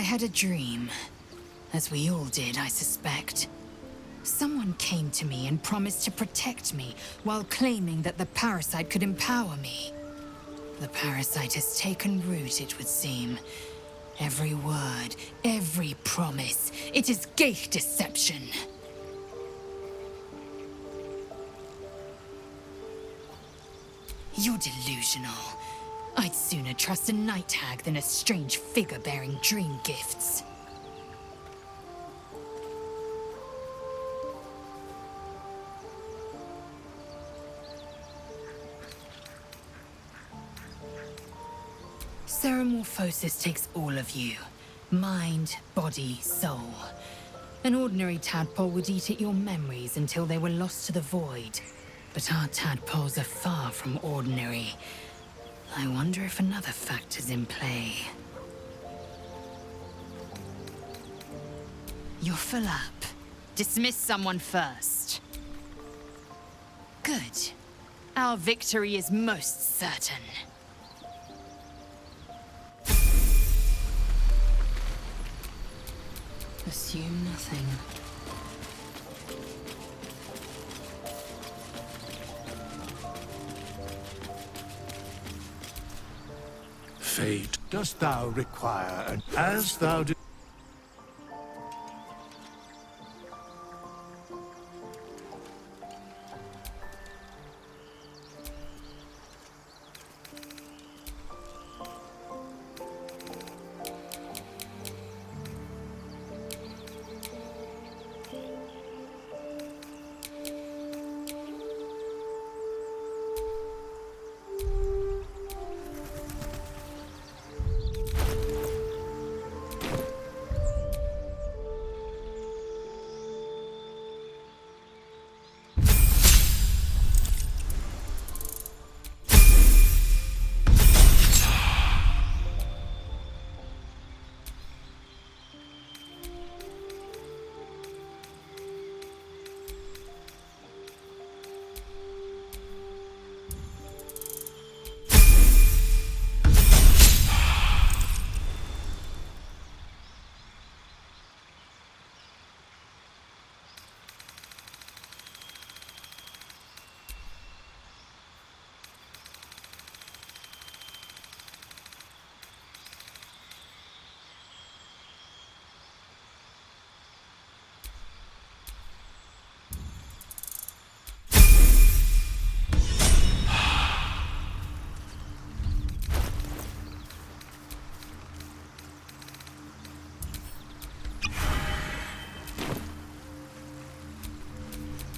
I had a dream. As we all did, I suspect. Someone came to me and promised to protect me, while claiming that the parasite could empower me. The parasite has taken root, it would seem. Every word, every promise, it is Geich deception. You're delusional. I'd sooner trust a night hag than a strange figure bearing dream gifts. Ceramorphosis takes all of you. Mind, body, soul. An ordinary tadpole would eat at your memories until they were lost to the void. But our tadpoles are far from ordinary. I wonder if another factor's in play. You're full up. Dismiss someone first. Good. Our victory is most certain. Assume nothing. Fate, dost thou require, and as thou did.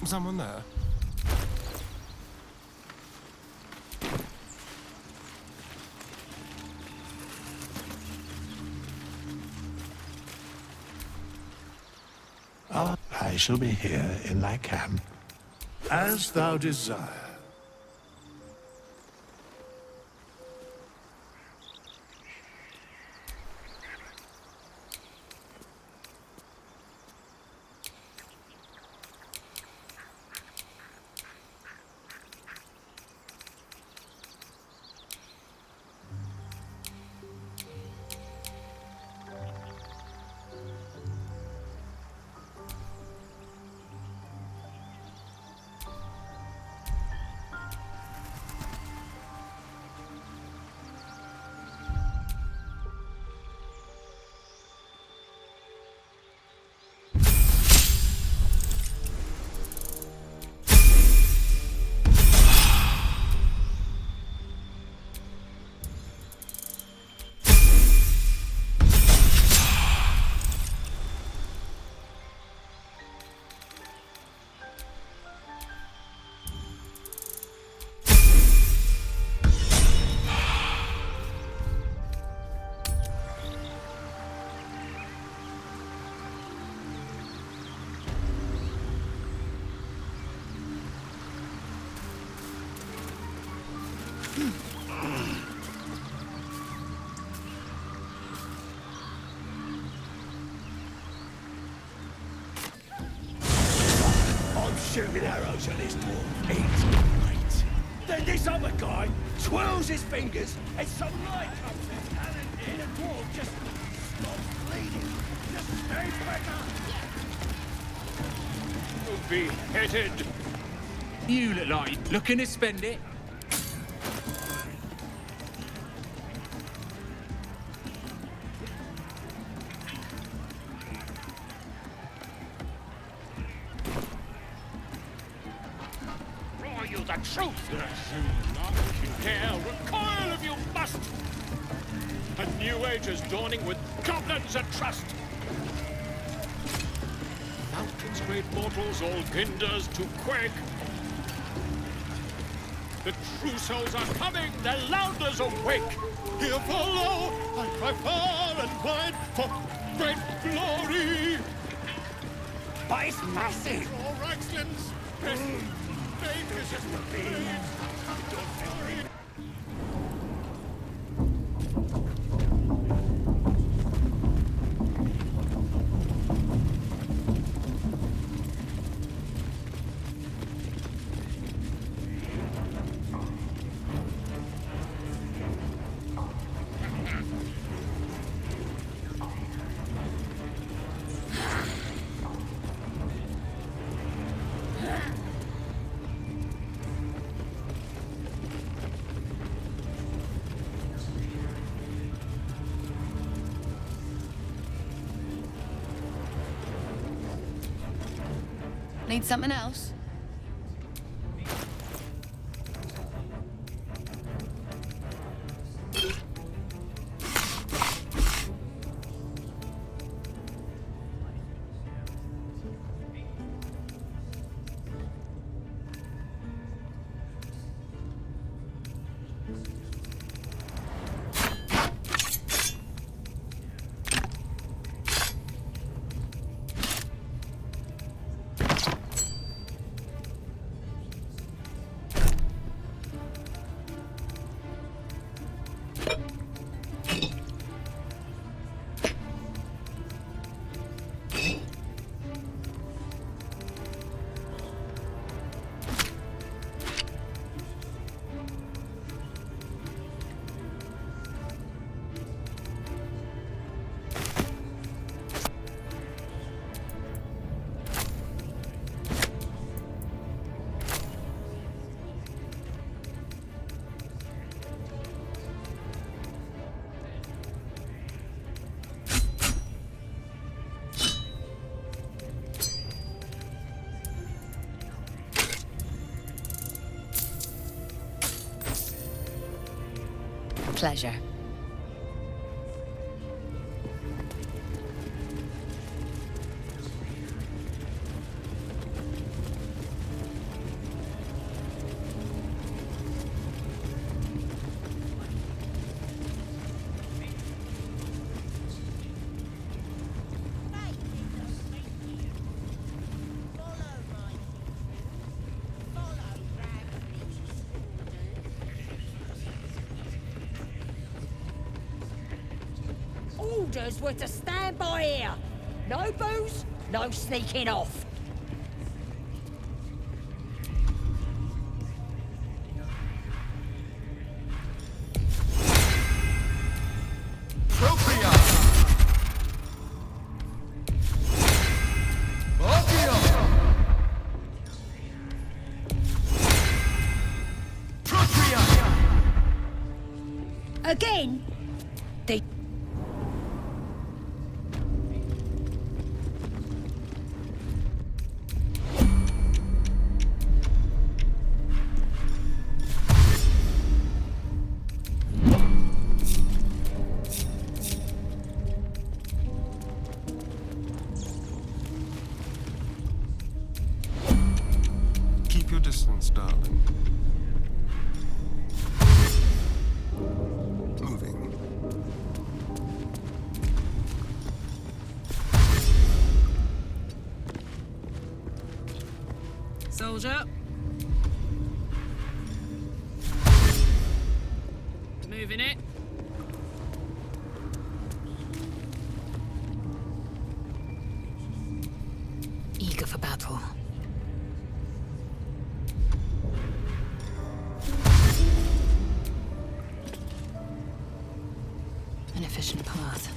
Someone there? I shall be here in thy camp, as thou desire. Shooting arrows at this dwarf. It's great. Then this other guy twirls his fingers and some light comes in, and the dwarf just stops bleeding. Beheaded. You look like looking to spend it. Roar you the truth. Dare recoil if you must. A new age is dawning with goblins and trust. Mountains, great mortals, all ginders to quake. The true souls are coming, their louders awake. Here follow, I cry far and wide for great glory. But it's massive! All Raxlands, this is the beam. Need something else? Pleasure. Orders were to stand by here. No booze, no sneaking off. Again? They... Keep your distance, darling. Moving. Soldier. Moving it. Eager for battle. An efficient path.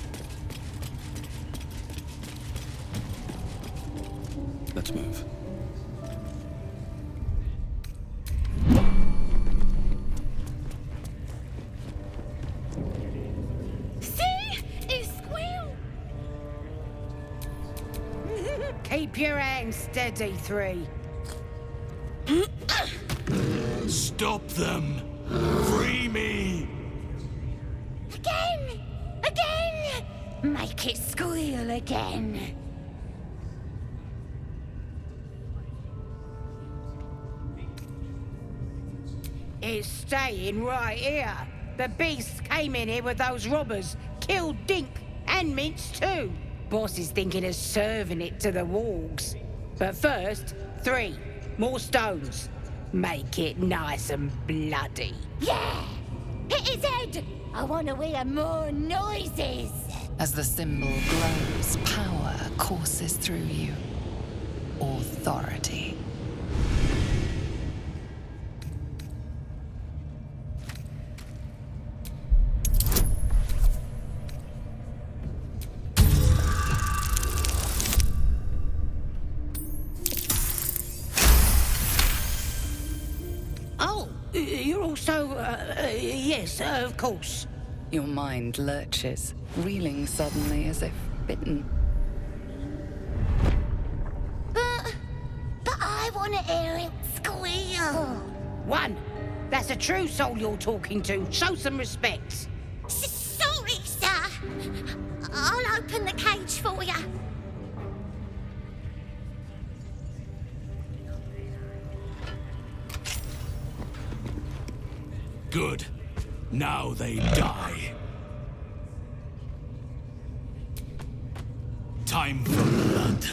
Let's move. See? It's squeal! Keep your hands steady, Three. Stop them! Free me! Again! Again! Make it squeal again. It's staying right here. The beast came in here with those robbers, killed Dink and Mince too. Boss is thinking of serving it to the wargs. But first, Three, more stones. Make it nice and bloody. Yeah! Hit his head! I want to hear more noises! As the symbol glows, power courses through you. Authority. Oh, you're also, yes, of course. Your mind lurches, reeling suddenly as if bitten. But I want to hear it squeal. One, that's a true soul you're talking to. Show some respect. Sorry, sir. I'll open the cage for you. Good. Now they die. Time for blood.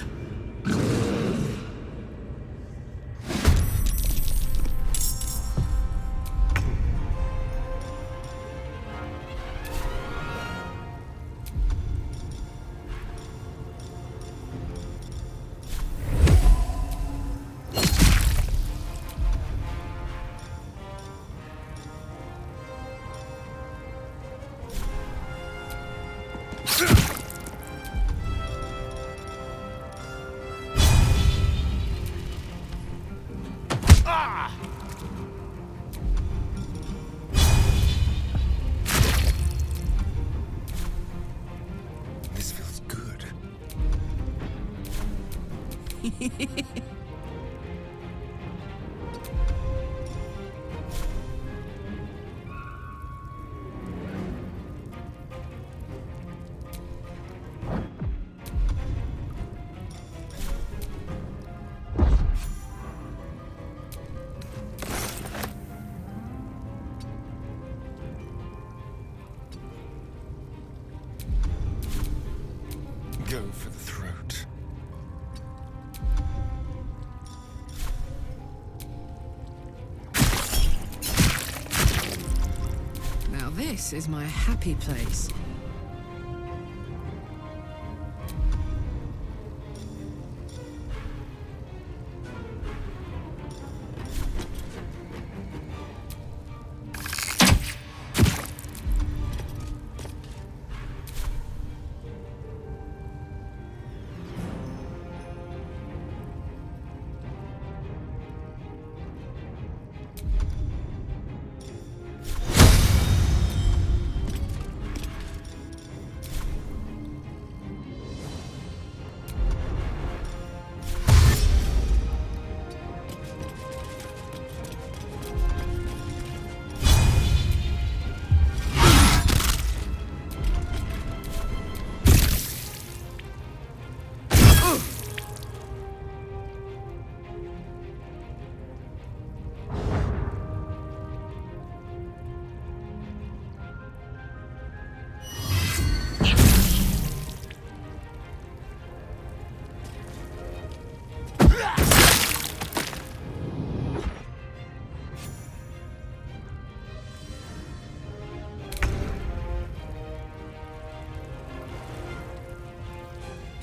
This feels good. Go for the throat. Now this is my happy place.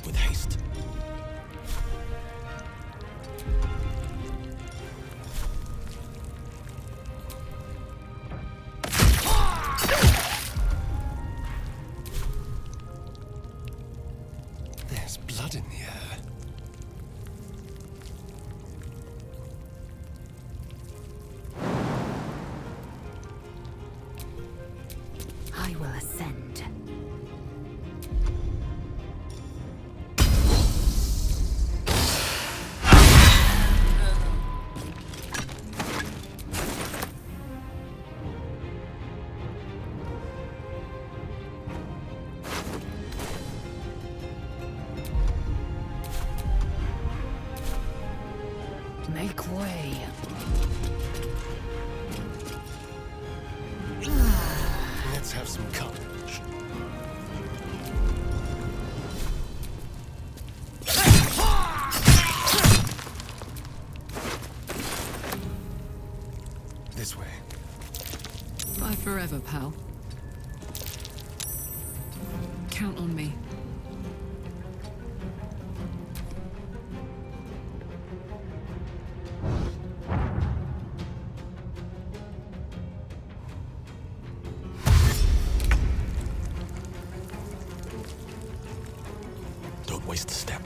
With haste. There's blood in the air. Make way. Let's have some courage. This way. Bye forever, pal. Count on me. Don't waste a step.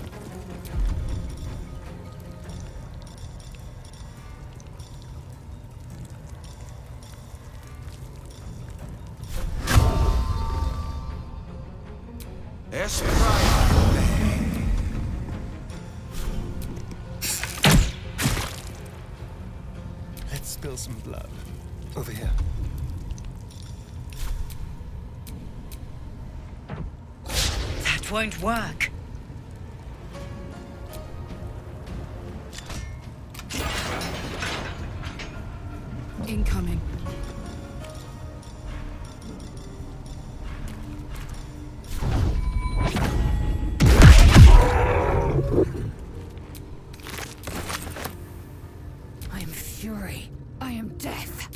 Let's spill some blood. Over here. That won't work. Incoming. I am fury. I am death.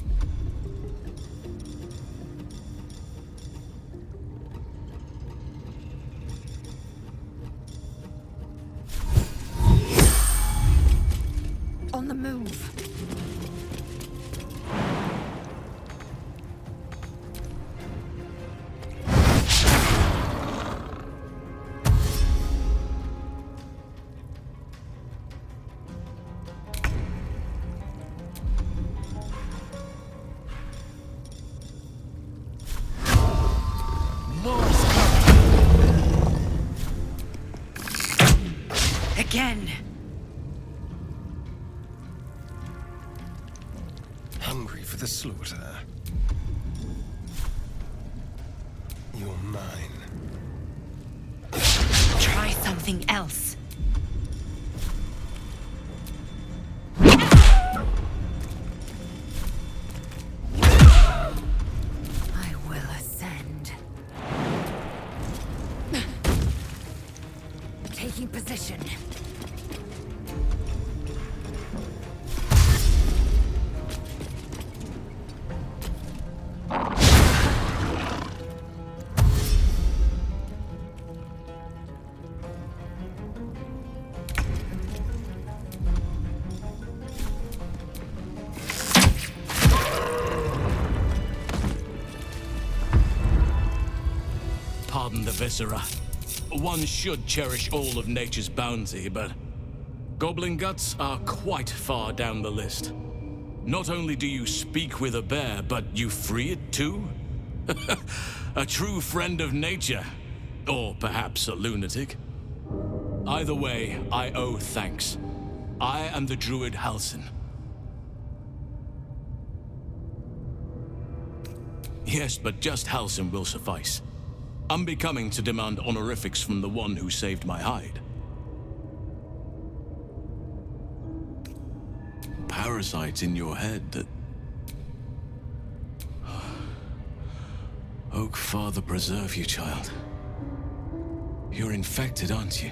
On the move. Again. Hungry for the slaughter. You're mine. Try something else. I will ascend. Taking position. Pardon the viscera. One should cherish all of nature's bounty, but goblin guts are quite far down the list. Not only do you speak with a bear, but you free it too? A true friend of nature. Or perhaps a lunatic. Either way, I owe thanks. I am the druid Halsin. Yes, but just Halsin will suffice. Unbecoming to demand honorifics from the one who saved my hide. Parasites in your head that... Oak Father preserve you, child. You're infected, aren't you?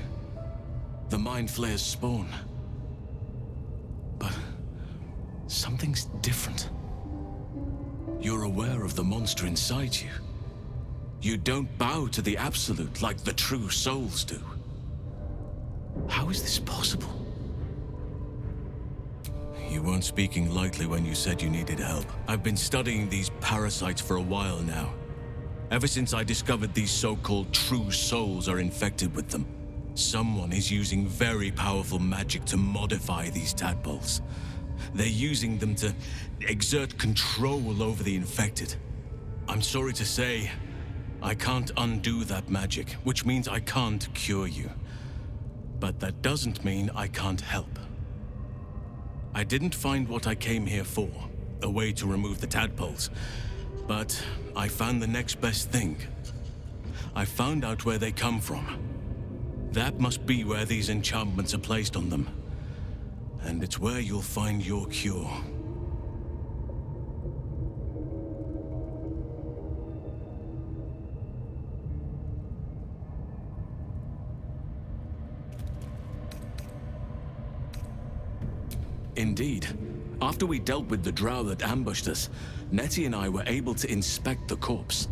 The Mind Flayer's spawn. But something's different. You're aware of the monster inside you. You don't bow to the Absolute like the true souls do. How is this possible? You weren't speaking lightly when you said you needed help. I've been studying these parasites for a while now. Ever since I discovered these so-called true souls are infected with them. Someone is using very powerful magic to modify these tadpoles. They're using them to exert control over the infected. I'm sorry to say, I can't undo that magic, which means I can't cure you. But that doesn't mean I can't help. I didn't find what I came here for, a way to remove the tadpoles. But I found the next best thing. I found out where they come from. That must be where these enchantments are placed on them. And it's where you'll find your cure. Indeed. After we dealt with the drow that ambushed us, Nettie and I were able to inspect the corpse,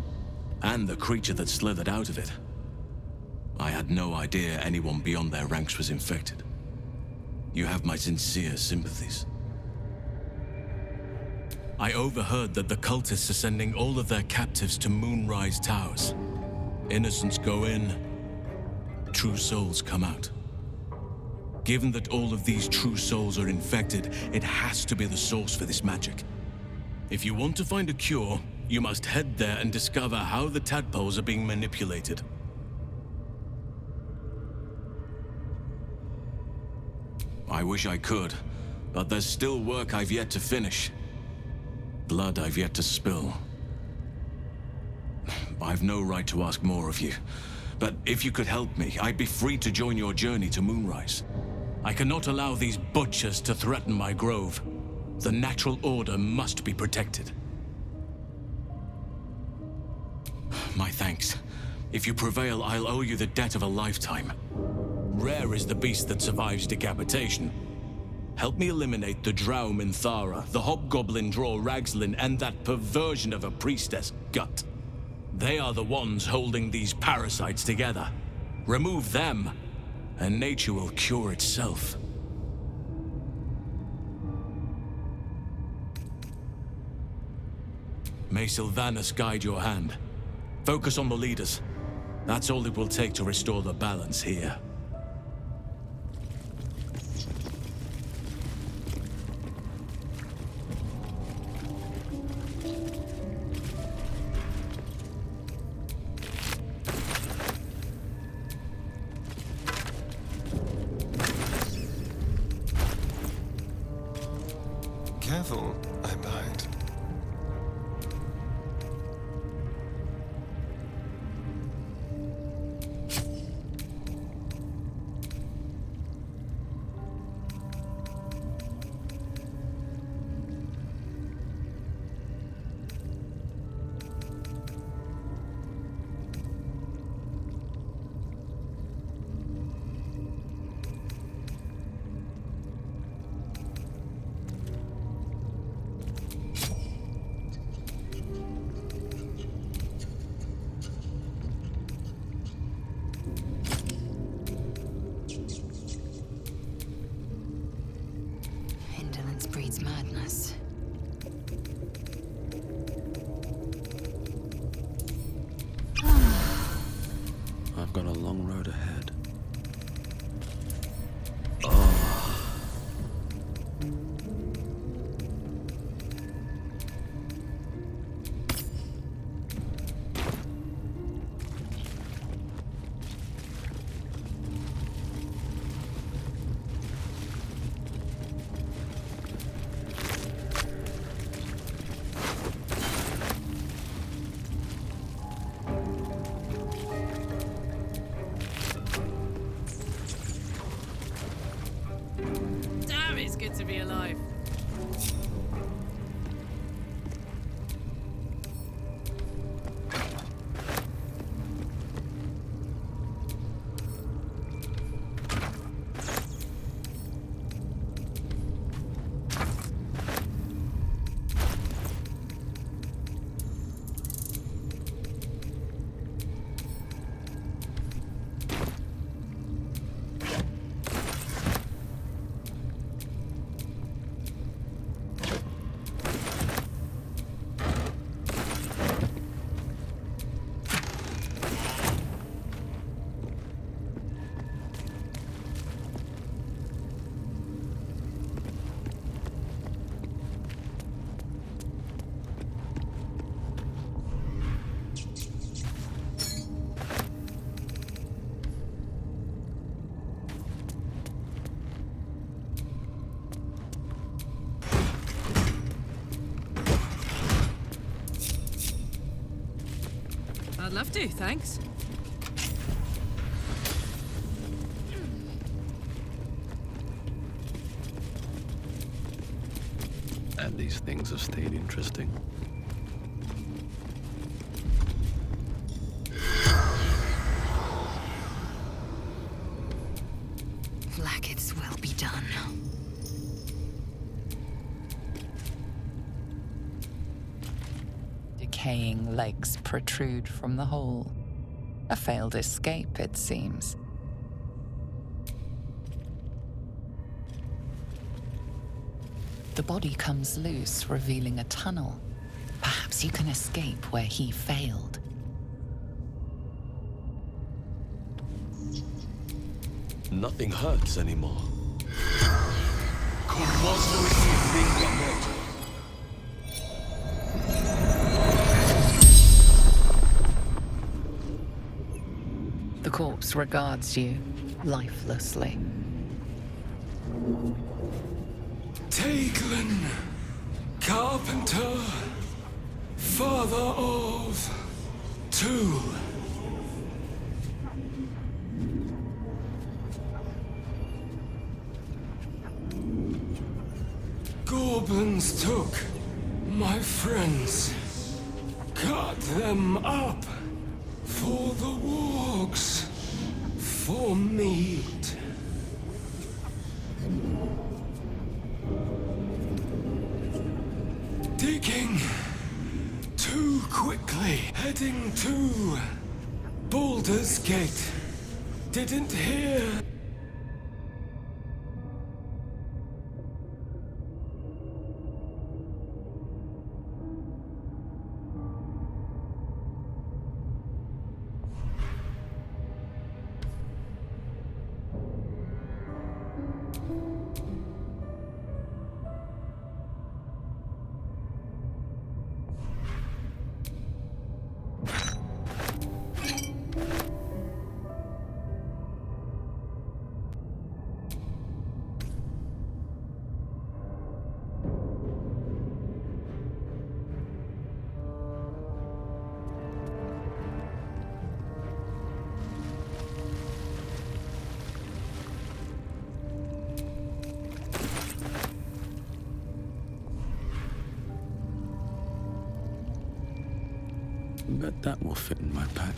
and the creature that slithered out of it. I had no idea anyone beyond their ranks was infected. You have my sincere sympathies. I overheard that the cultists are sending all of their captives to Moonrise Towers. Innocents go in, true souls come out. Given that all of these true souls are infected, it has to be the source for this magic. If you want to find a cure, you must head there and discover how the tadpoles are being manipulated. I wish I could, but there's still work I've yet to finish. Blood I've yet to spill. I've no right to ask more of you, but if you could help me, I'd be free to join your journey to Moonrise. I cannot allow these butchers to threaten my grove. The natural order must be protected. My thanks. If you prevail, I'll owe you the debt of a lifetime. Rare is the beast that survives decapitation. Help me eliminate the drow Minthara, the hobgoblin draw Ragslin, and that perversion of a priestess, Gut. They are the ones holding these parasites together. Remove them, and nature will cure itself. May Sylvanus guide your hand. Focus on the leaders. That's all it will take to restore the balance here. Careful, I bite. Indolence breeds madness. I've got a long road ahead. Damn, it's good to be alive. I'd love to, thanks. glad these things have stayed interesting. Blackett's will be done. Decaying legs protrude from the hole. A failed escape, it seems. The body comes loose, revealing a tunnel. Perhaps you can escape where he failed. Nothing hurts anymore. The corpse regards you lifelessly. Taglin, carpenter, father of 2. Goblins took my friends, cut them up for the wargs, for meat. Digging too quickly, heading to Baldur's Gate. Didn't hear. Bet that will fit in my pack.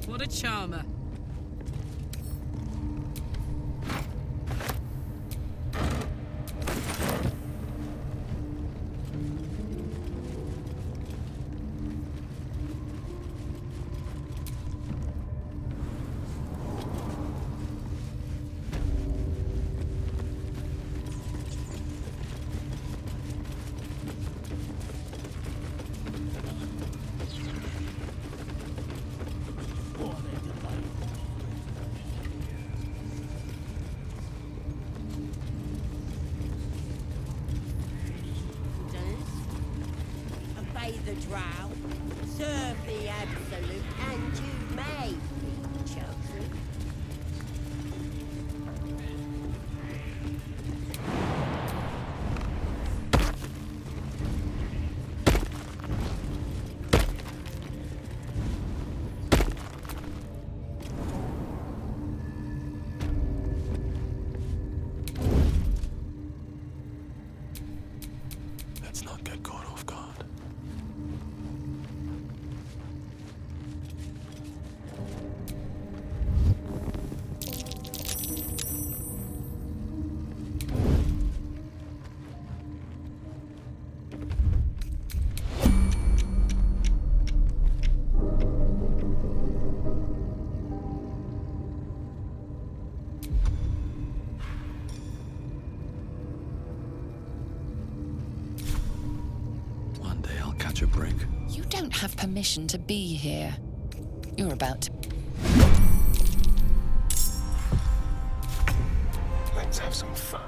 What a charmer. Obey the drow, serve the absolute, and you may be chosen. Let's not get caught off guard. One day I'll catch a break. You don't have permission to be here. You're about to... Let's have some fun.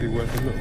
be worth a look.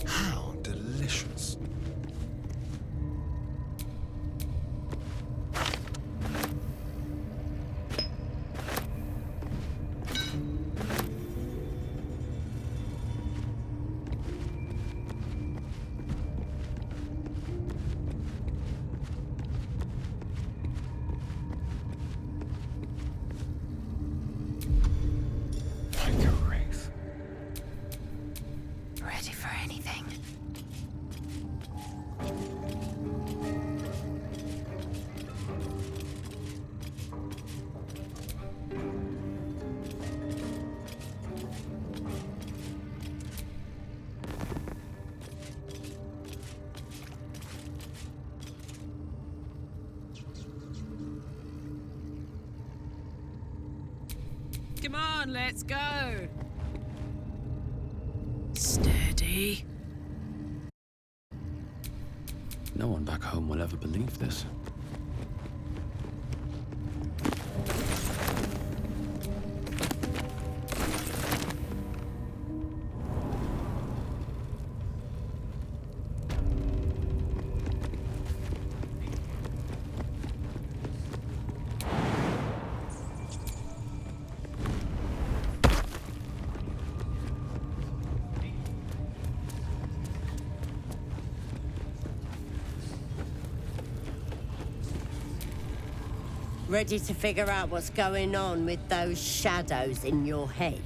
How delicious. Like a wraith. Ready for anything. Come on, let's go. Steady. No one back home will ever believe this. Ready to figure out what's going on with those shadows in your head?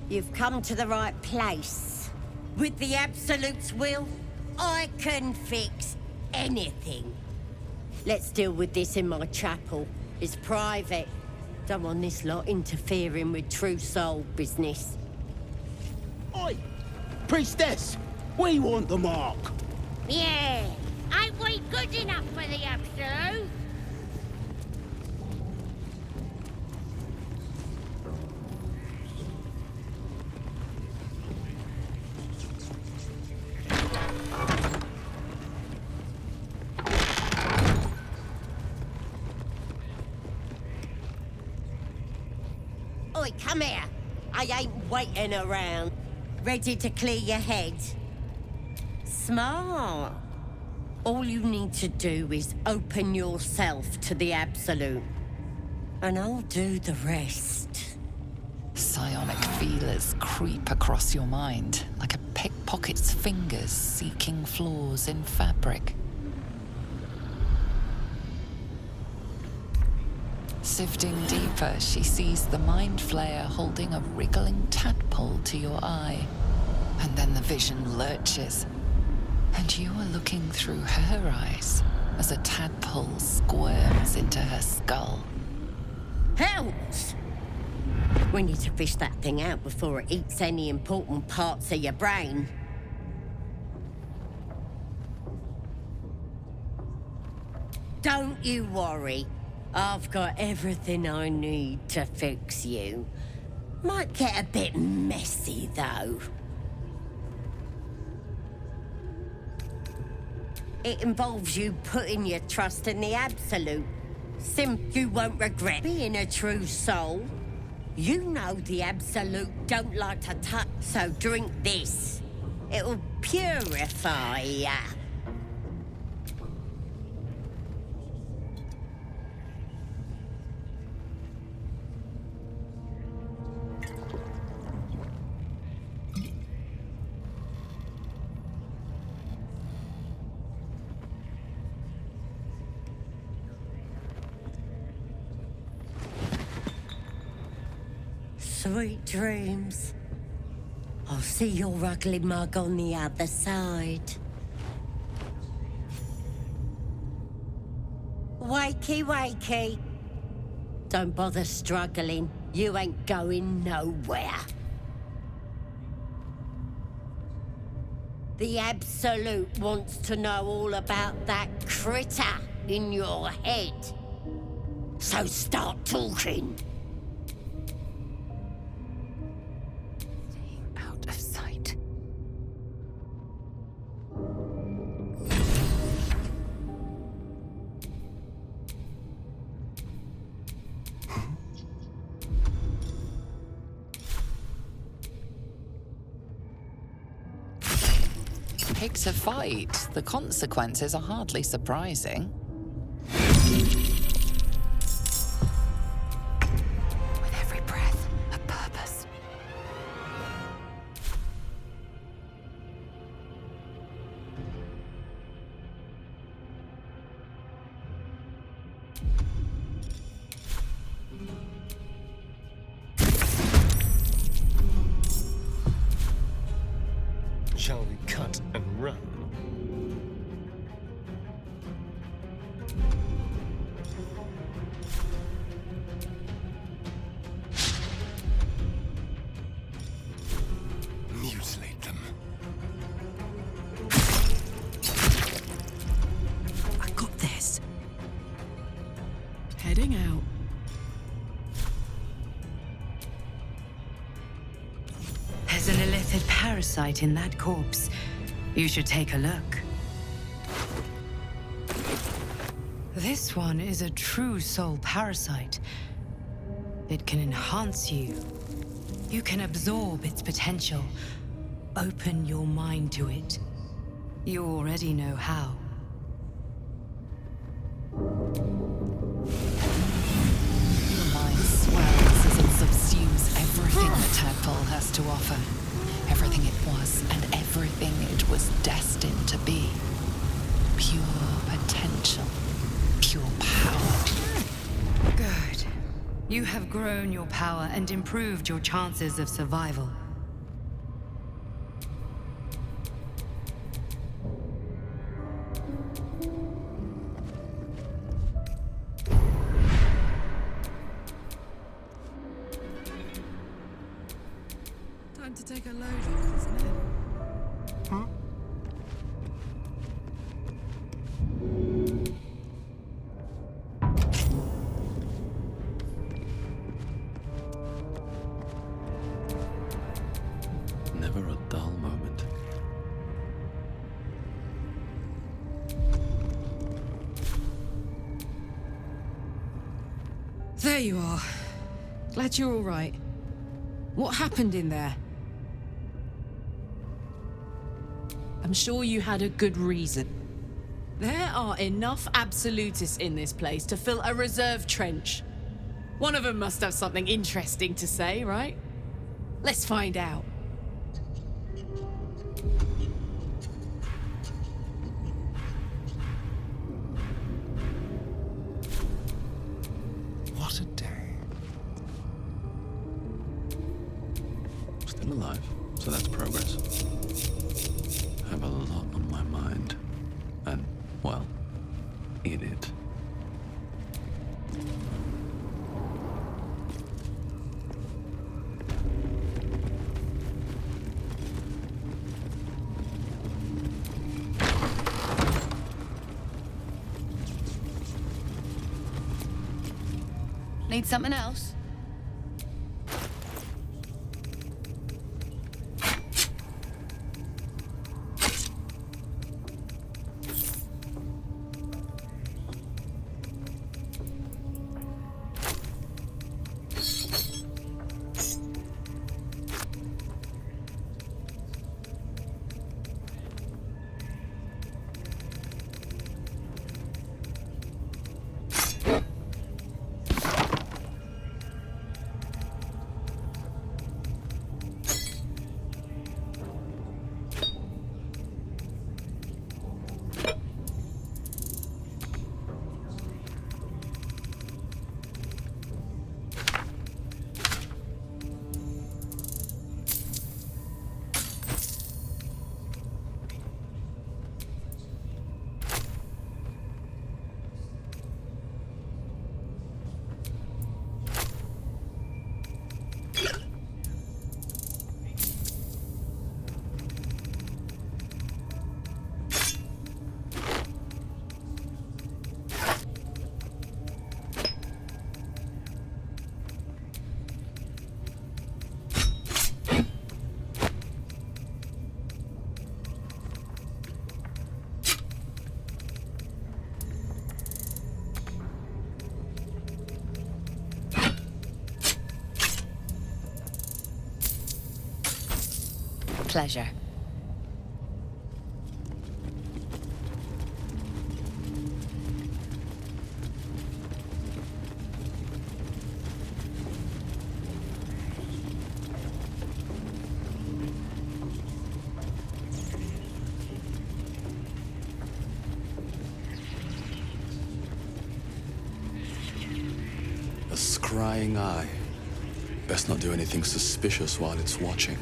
You've come to the right place. With the Absolute's will, I can fix anything. Let's deal with this in my chapel. It's private. Don't want this lot interfering with true soul business. Oi! Priestess! We want the mark! Yeah, ain't we good enough for the Absolute? Oi, come here. I ain't waiting around. Ready to clear your head? Smart. All you need to do is open yourself to the Absolute. And I'll do the rest. Psionic feelers creep across your mind like a pickpocket's fingers seeking flaws in fabric. Sifting deeper, she sees the mind flayer holding a wriggling tadpole to your eye. And then the vision lurches, and you are looking through her eyes as a tadpole squirms into her skull. Hells! We need to fish that thing out before it eats any important parts of your brain. Don't you worry. I've got everything I need to fix you. Might get a bit messy, though. It involves you putting your trust in the Absolute. You won't regret being a true soul. You know the Absolute don't like to touch, so drink this. It'll purify ya. Sweet dreams. I'll see your ugly mug on the other side. Wakey, wakey. Don't bother struggling. You ain't going nowhere. The Absolute wants to know all about that critter in your head. So start talking. Staying out of sight. Pick a fight. The consequences are hardly surprising. With every breath, a purpose. Shall we cut and run? Mutilate them. I got this. Heading out. There's an illithid parasite in that corpse. You should take a look. This one is a true soul parasite. It can enhance you. You can absorb its potential. Open your mind to it. You already know how. Your mind swells as it subsumes everything the tadpole has to offer. Everything it was and everything it was destined to be. Pure potential. Pure power. Good. You have grown your power and improved your chances of survival. Time to take a load off, isn't it? Never a dull moment. There you are. Glad you're all right. What happened in there? I'm sure you had a good reason. There are enough absolutists in this place to fill a reserve trench. One of them must have something interesting to say, right? Let's find out. What a day. Still alive, so that's progress. I have a lot on my mind. And, well, in it. Need something else? pleasure. A scrying eye. Best not do anything suspicious while it's watching.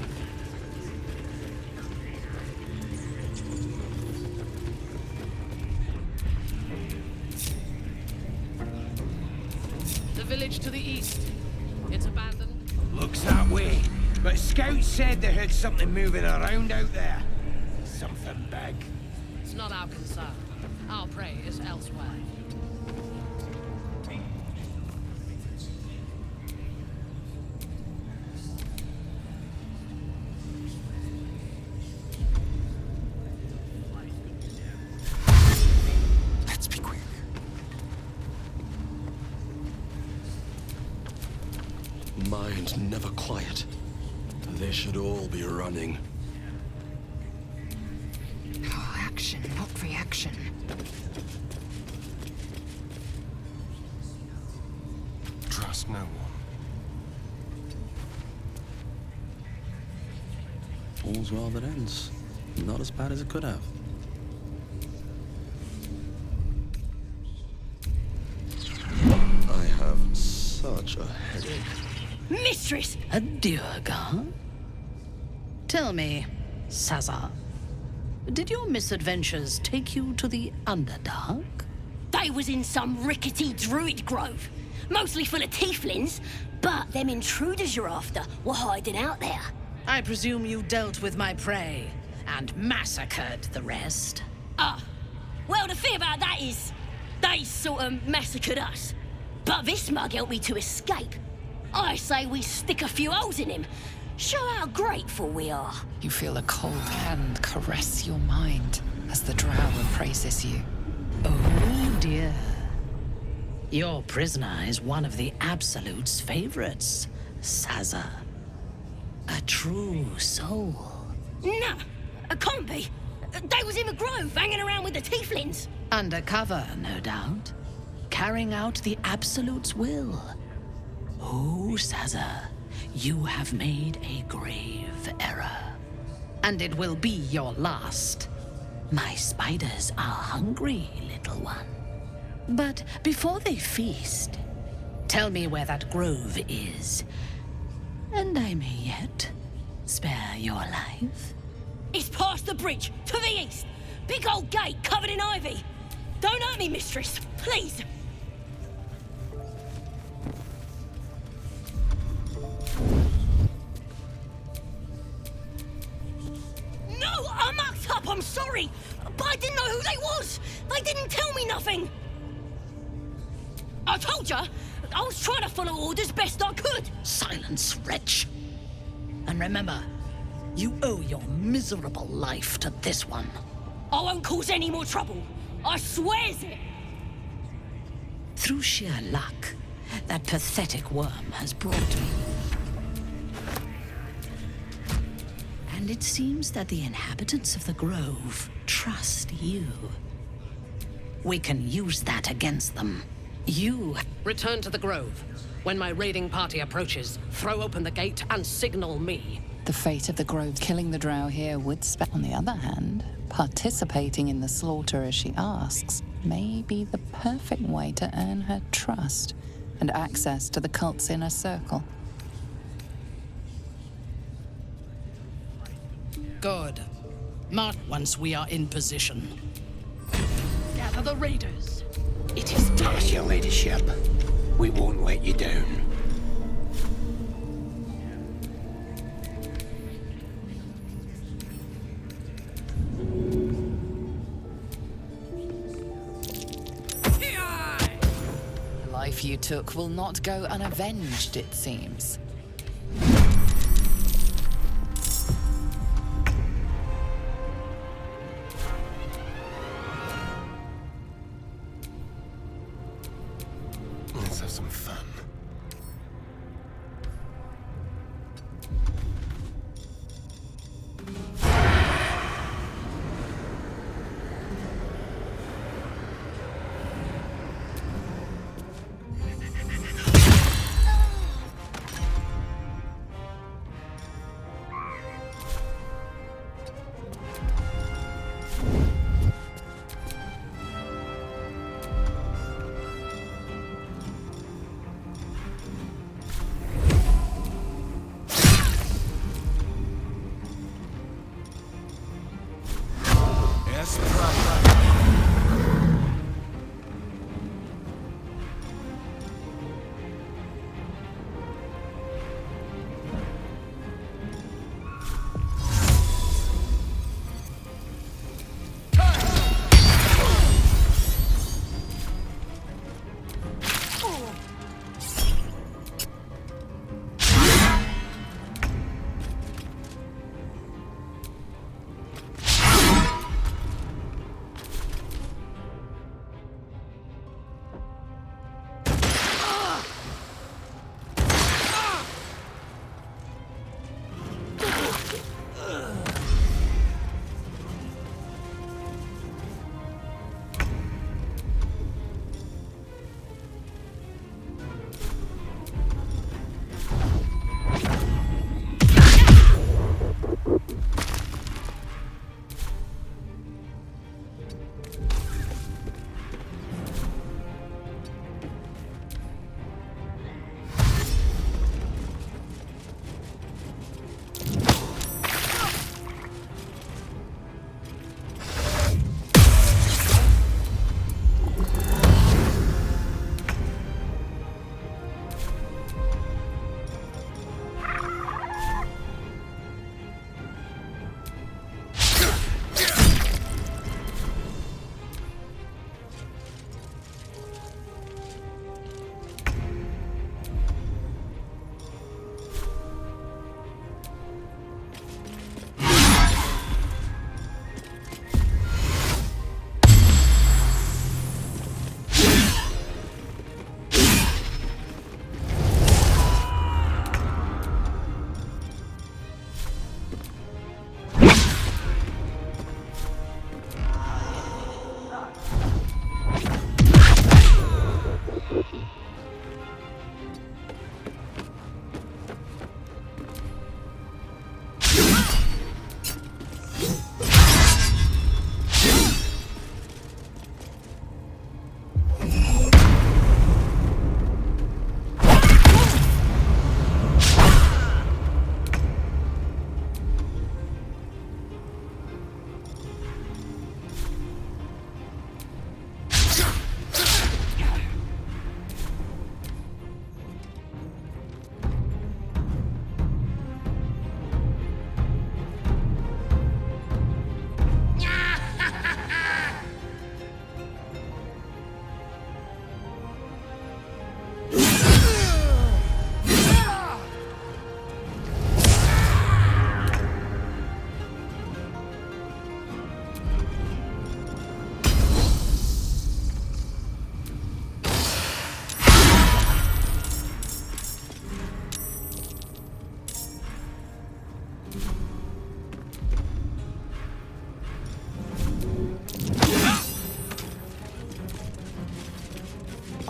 The village to the east. It's abandoned. Looks that way. But scouts said they heard something moving around out there. Something big. It's not our concern. Our prey is elsewhere. Let's be quick. Mind never quiet. They should all be running. Oh, action, not reaction. Trust no one. All's well that ends. Not as bad as it could have. I have such a headache. Mistress! A Durga? Tell me, Sazar, did your misadventures take you to the Underdark? They was in some rickety druid grove, mostly full of tieflings, but them intruders you're after were hiding out there. I presume you dealt with my prey and massacred the rest? Well, the thing about that is, they sort of massacred us. But this mug helped me to escape. I say we stick a few holes in him. Show how grateful we are. You feel a cold hand caress your mind as the drow appraises you. Oh dear. Your prisoner is one of the Absolute's favorites, Sazar. A true soul. Nah, it can't be. They was in the grove, hanging around with the tieflings. Undercover, no doubt. Carrying out the Absolute's will. Oh, Sazar, you have made a grave error. And it will be your last. My spiders are hungry, little one. But before they feast, tell me where that grove is. And I may yet spare your life. It's past the bridge, to the east. Big old gate covered in ivy. Don't hurt me, mistress, please. No, I mucked up, I'm sorry. But I didn't know who they was. They didn't tell me nothing. I told ya, I was trying to follow orders best I could. Silence, wretch. And remember, you owe your miserable life to this one. I won't cause any more trouble. I swears it. Through sheer luck, that pathetic worm has brought me. And it seems that the inhabitants of the Grove trust you. We can use that against them. You... Return to the grove. When my raiding party approaches, throw open the gate and signal me. The fate of the grove killing the drow here would spell. On the other hand, participating in the slaughter as she asks may be the perfect way to earn her trust and access to the cult's inner circle. Good. March once we are in position. Gather the raiders. It is Pass your ladyship. We won't let you down. The life you took will not go unavenged, it seems. Let's have some fun.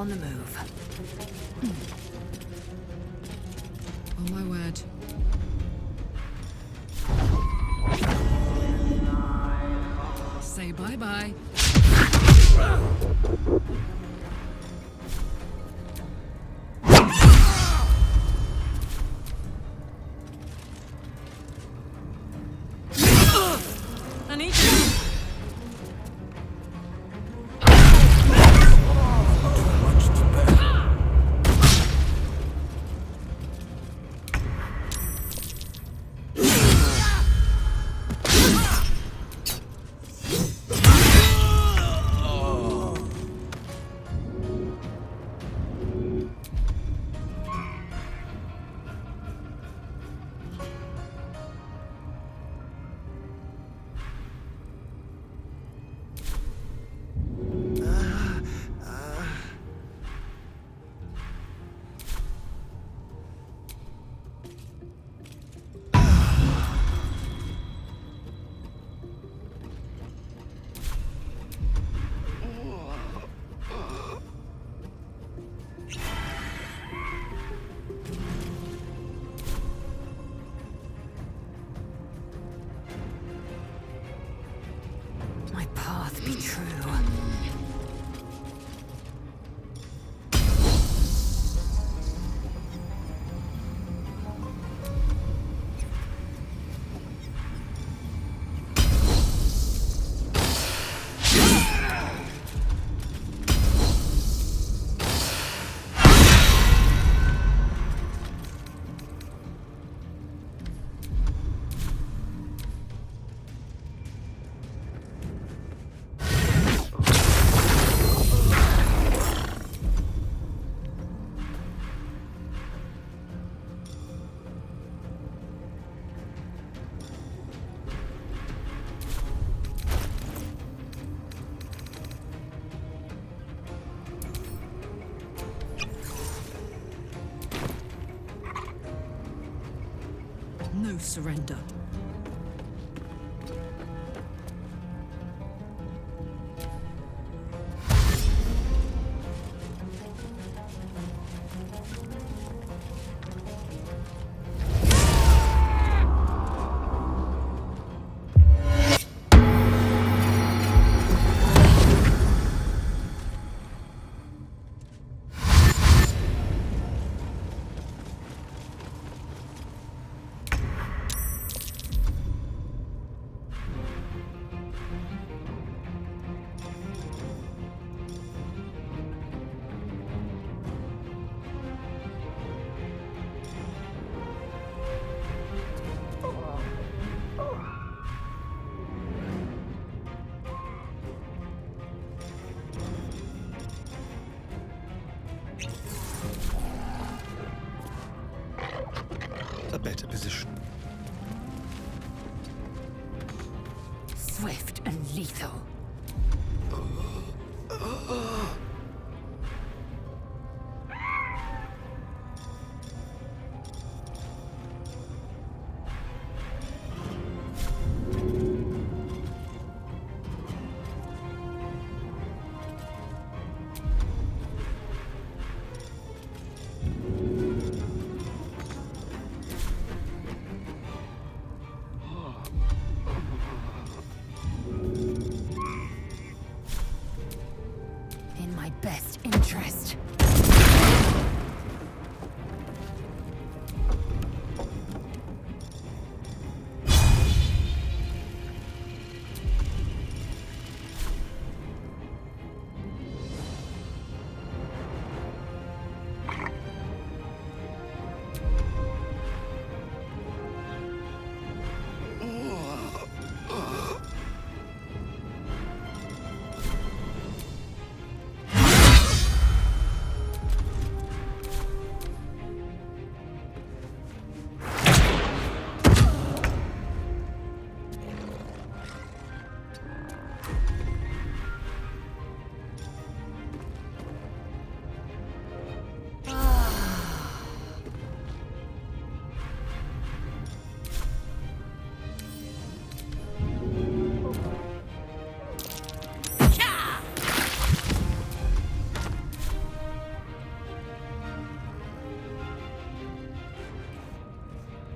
on the move. Oh my word. Say bye-bye. I need you. My path be true. No surrender. A better position. Swift and lethal.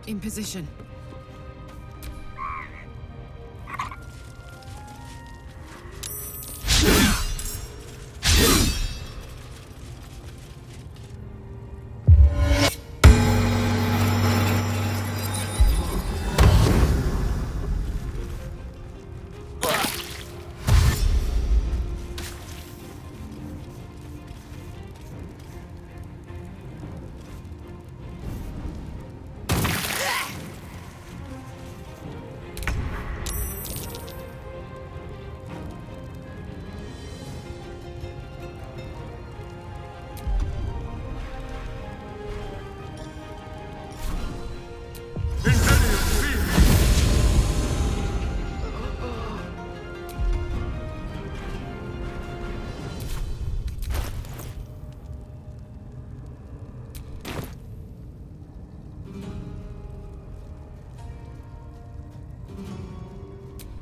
In position.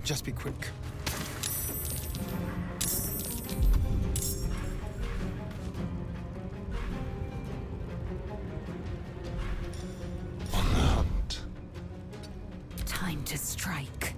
Just be quick. Time to strike.